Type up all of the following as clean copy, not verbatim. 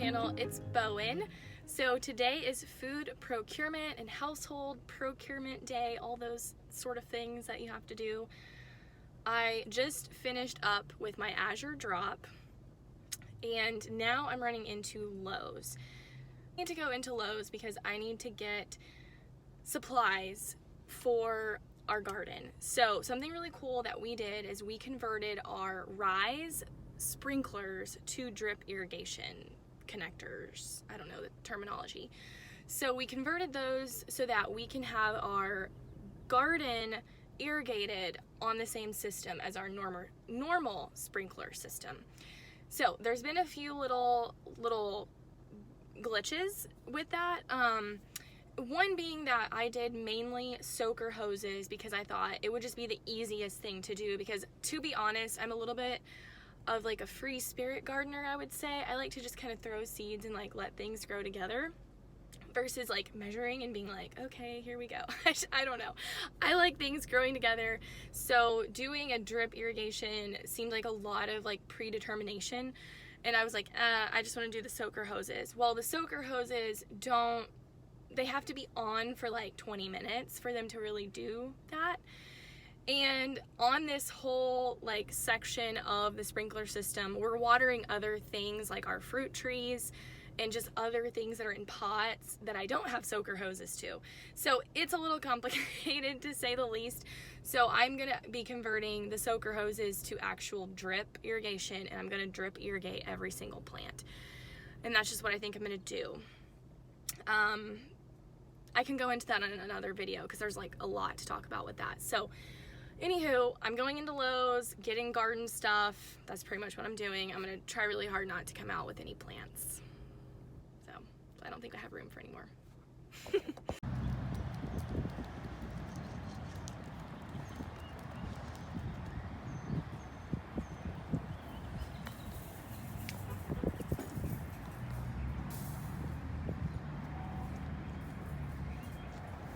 channel. It's Bowen. So today is food procurement and household procurement day, all those sort of things that you have to do. I just finished up with my Azure drop and now I'm running into Lowe's. I need to go into Lowe's because I need to get supplies for our garden. So something really cool that we did is we converted our Rise sprinklers to drip irrigation connectors. I don't know the terminology. So we converted those so that we can have our garden irrigated on the same system as our normal sprinkler system. So there's been a few little glitches with that. One being that I did mainly soaker hoses because I thought it would just be the easiest thing to do, because to be honest, I'm a little bit of like a free spirit gardener, I would say. I like to just kind of throw seeds and like let things grow together versus like measuring and being like, okay, here we go. I don't know. I like things growing together. So doing a drip irrigation seemed like a lot of like predetermination. And I was like, I just want to do the soaker hoses. Well, the soaker hoses they have to be on for like 20 minutes for them to really do that. And on this whole like section of the sprinkler system, we're watering other things like our fruit trees and just other things that are in pots that I don't have soaker hoses to. So it's a little complicated to say the least. So I'm gonna be converting the soaker hoses to actual drip irrigation, and I'm gonna drip irrigate every single plant. And that's just what I think I'm gonna do. I can go into that in another video because there's like a lot to talk about with that. So anywho, I'm going into Lowe's, getting garden stuff. That's pretty much what I'm doing. I'm gonna try really hard not to come out with any plants. So I don't think I have room for any more.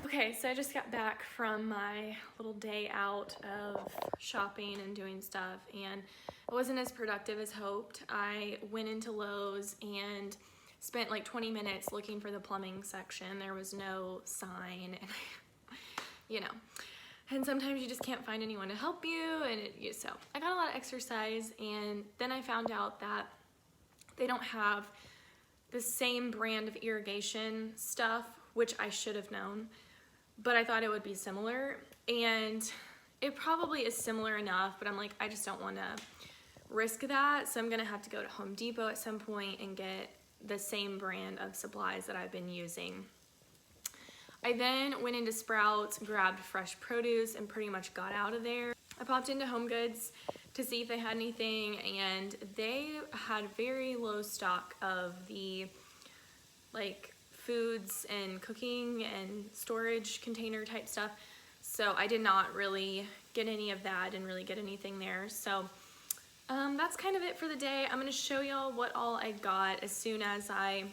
Okay, so I just got back from my little day out of shopping and doing stuff, and it wasn't as productive as hoped. I went into Lowe's and spent like 20 minutes looking for the plumbing section. There was no sign, and you know, and sometimes you just can't find anyone to help you, and so I got a lot of exercise, and then I found out that they don't have the same brand of irrigation stuff, which I should have known. But I thought it would be similar, and it probably is similar enough, but I'm like, I just don't want to risk that, so I'm gonna have to go to Home Depot at some point and get the same brand of supplies that I've been using. I then went into Sprouts, grabbed fresh produce, and pretty much got out of there. I popped into Home Goods to see if they had anything, and they had very low stock of the like foods and cooking and storage container type stuff. So I did not really get any of that, didn't really get anything there. So that's kind of it for the day. I'm gonna show y'all what all I got as soon as I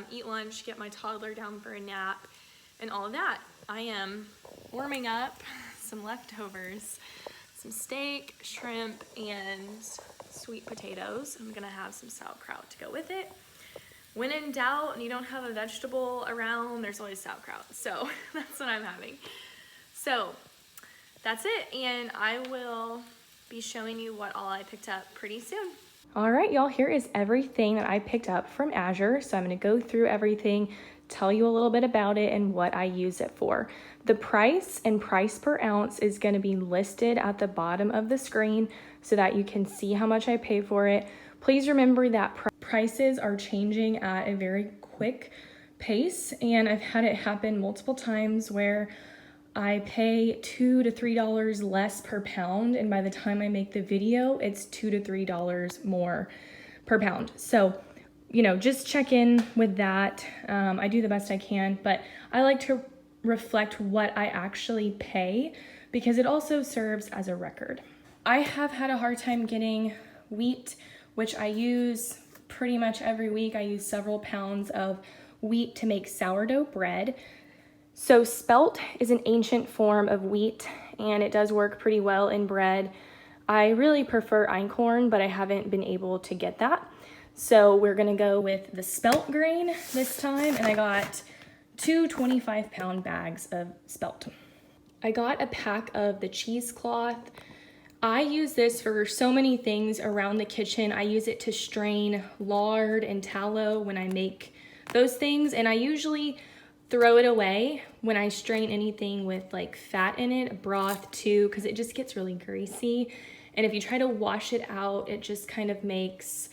eat lunch, get my toddler down for a nap, and all of that. I am warming up some leftovers, some steak, shrimp, and sweet potatoes. I'm gonna have some sauerkraut to go with it. When in doubt and you don't have a vegetable around, there's always sauerkraut. So that's what I'm having. So that's it, and I will be showing you what all I picked up pretty soon. All right, y'all, here is everything that I picked up from Azure. So I'm gonna go through everything, tell you a little bit about it and what I use it for. The price and price per ounce is gonna be listed at the bottom of the screen so that you can see how much I pay for it. Please remember that prices are changing at a very quick pace, and I've had it happen multiple times where I pay $2 to $3 less per pound, and by the time I make the video, it's $2 to $3 more per pound. So, you know, just check in with that. I do the best I can, but I like to reflect what I actually pay because it also serves as a record. I have had a hard time getting wheat, which I use pretty much every week. I use several pounds of wheat to make sourdough bread. So spelt is an ancient form of wheat, and it does work pretty well in bread. I really prefer einkorn, but I haven't been able to get that. So we're gonna go with the spelt grain this time, and I got 2 25-pound bags of spelt. I got a pack of the cheesecloth. I use this for so many things around the kitchen. I use it to strain lard and tallow when I make those things, and I usually throw it away when I strain anything with like fat in it, broth too, because it just gets really greasy. And if you try to wash it out, it just kind of makes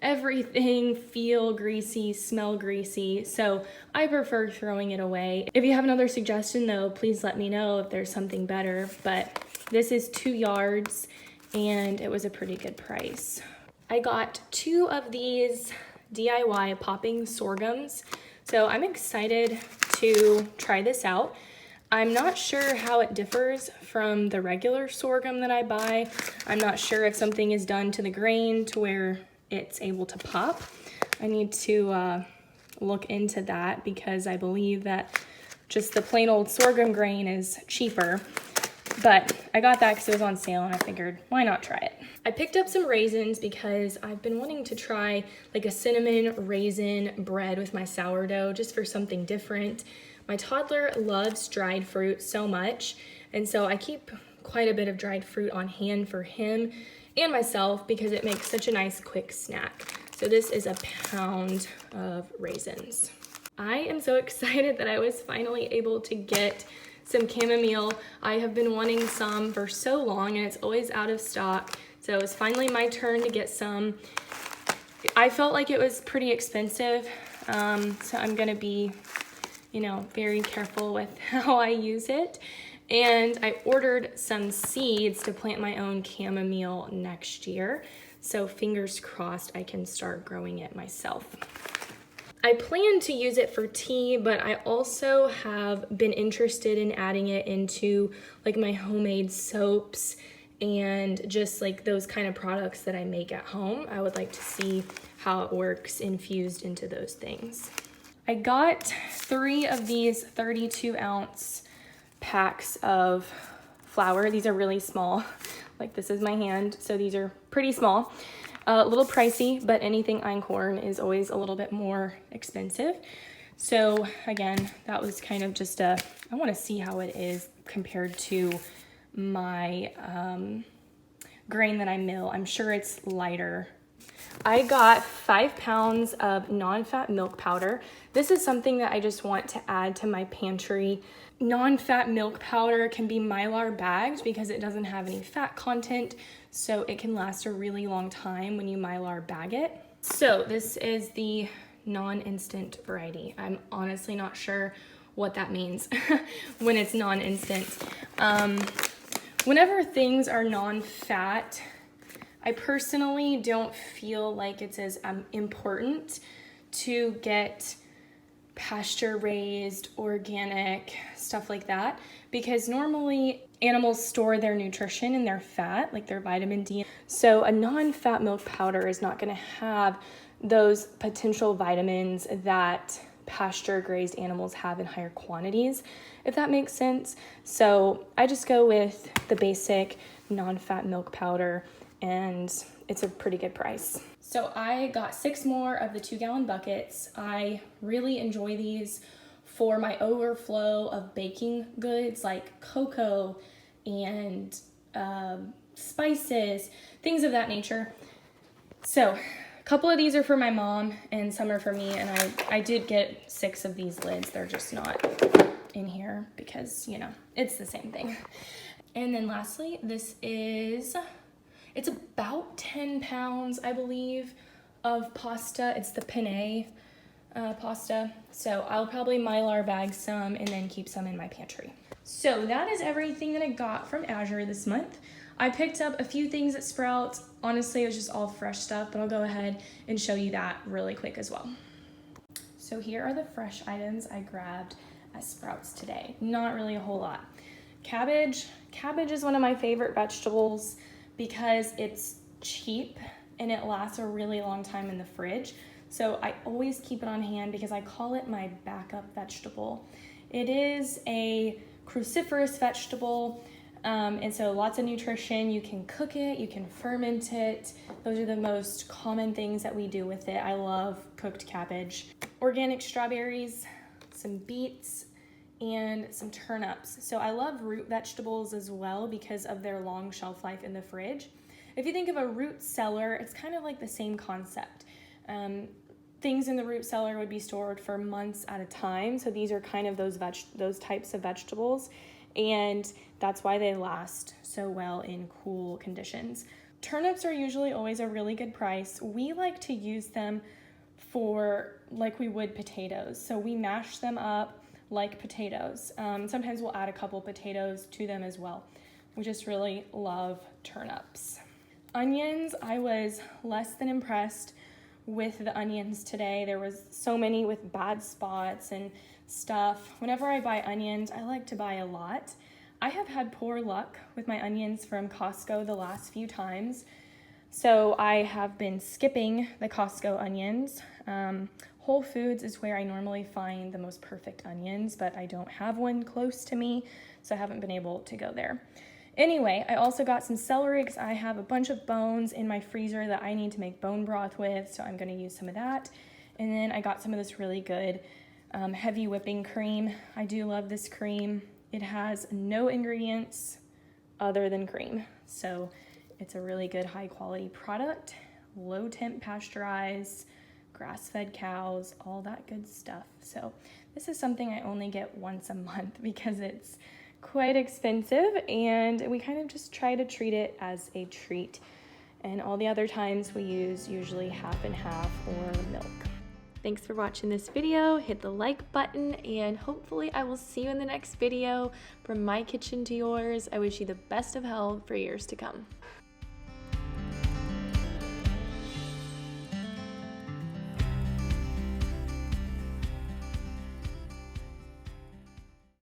everything feel greasy, smell greasy. So I prefer throwing it away. If you have another suggestion though, please let me know if there's something better. But this is 2 yards and it was a pretty good price. I got 2 of these DIY popping sorghums. So I'm excited to try this out. I'm not sure how it differs from the regular sorghum that I buy. I'm not sure if something is done to the grain to where it's able to pop. I need to look into that because I believe that just the plain old sorghum grain is cheaper. But I got that because it was on sale and I figured, why not try it? I picked up some raisins because I've been wanting to try like a cinnamon raisin bread with my sourdough just for something different. My toddler loves dried fruit so much, and so I keep quite a bit of dried fruit on hand for him and myself because it makes such a nice quick snack. So this is a pound of raisins. I am so excited that I was finally able to get some chamomile. I have been wanting some for so long and it's always out of stock. So it was finally my turn to get some. I felt like it was pretty expensive, so I'm gonna be, very careful with how I use it. And I ordered some seeds to plant my own chamomile next year. So fingers crossed I can start growing it myself. I plan to use it for tea, but I also have been interested in adding it into like my homemade soaps and just like those kind of products that I make at home. I would like to see how it works infused into those things. I got 3 of these 32-ounce packs of flour. These are really small, like this is my hand, so these are pretty small. A little pricey, but anything einkorn is always a little bit more expensive. So again, that was kind of just I want to see how it is compared to my grain that I mill. I'm sure it's lighter. I got 5 pounds of non-fat milk powder. This is something that I just want to add to my pantry. Non-fat milk powder can be Mylar bagged because it doesn't have any fat content, so it can last a really long time when you Mylar bag it. So this is the non-instant variety. I'm honestly not sure what that means when it's non-instant. Whenever things are non-fat, I personally don't feel like it's as important to get pasture raised, organic, stuff like that, because normally animals store their nutrition in their fat, like their vitamin D. So a non-fat milk powder is not going to have those potential vitamins that pasture grazed animals have in higher quantities, if that makes sense. So I just go with the basic non-fat milk powder, and it's a pretty good price. So I got 6 more of the 2-gallon buckets. I really enjoy these for my overflow of baking goods like cocoa and spices, things of that nature. So a couple of these are for my mom and some are for me, and I did get 6 of these lids. They're just not in here because, it's the same thing. And then lastly, it's about 10 pounds, I believe, of pasta. It's the penne pasta. So I'll probably Mylar bag some and then keep some in my pantry. So that is everything that I got from Azure this month. I picked up a few things at Sprouts. Honestly, it was just all fresh stuff, but I'll go ahead and show you that really quick as well. So here are the fresh items I grabbed at Sprouts today. Not really a whole lot. Cabbage. Cabbage is one of my favorite vegetables because it's cheap and it lasts a really long time in the fridge. So I always keep it on hand because I call it my backup vegetable. It is a cruciferous vegetable. And so lots of nutrition. You can cook it, you can ferment it. Those are the most common things that we do with it. I love cooked cabbage. Organic strawberries, some beets, and some turnips. So I love root vegetables as well because of their long shelf life in the fridge. If you think of a root cellar, it's kind of like the same concept. Things in the root cellar would be stored for months at a time. So these are kind of those types of vegetables, and that's why they last so well in cool conditions. Turnips are usually always a really good price. We like to use them for like we would potatoes. So we mash them up like potatoes. Sometimes we'll add a couple potatoes to them as well. We just really love turnips. Onions, I was less than impressed with the onions today. There was so many with bad spots and stuff. Whenever I buy onions, I like to buy a lot. I have had poor luck with my onions from Costco the last few times. So I have been skipping the Costco onions. Whole Foods is where I normally find the most perfect onions, but I don't have one close to me, so I haven't been able to go there. Anyway, I also got some celery because I have a bunch of bones in my freezer that I need to make bone broth with, so I'm going to use some of that. And then I got some of this really good heavy whipping cream. I do love this cream. It has no ingredients other than cream, so it's a really good high quality product. Low temp pasteurized, grass-fed cows, all that good stuff. So this is something I only get once a month because it's quite expensive, and we kind of just try to treat it as a treat. And all the other times we use usually half and half or milk. Thanks for watching this video. Hit the like button, and hopefully I will see you in the next video. From my kitchen to yours, I wish you the best of health for years to come.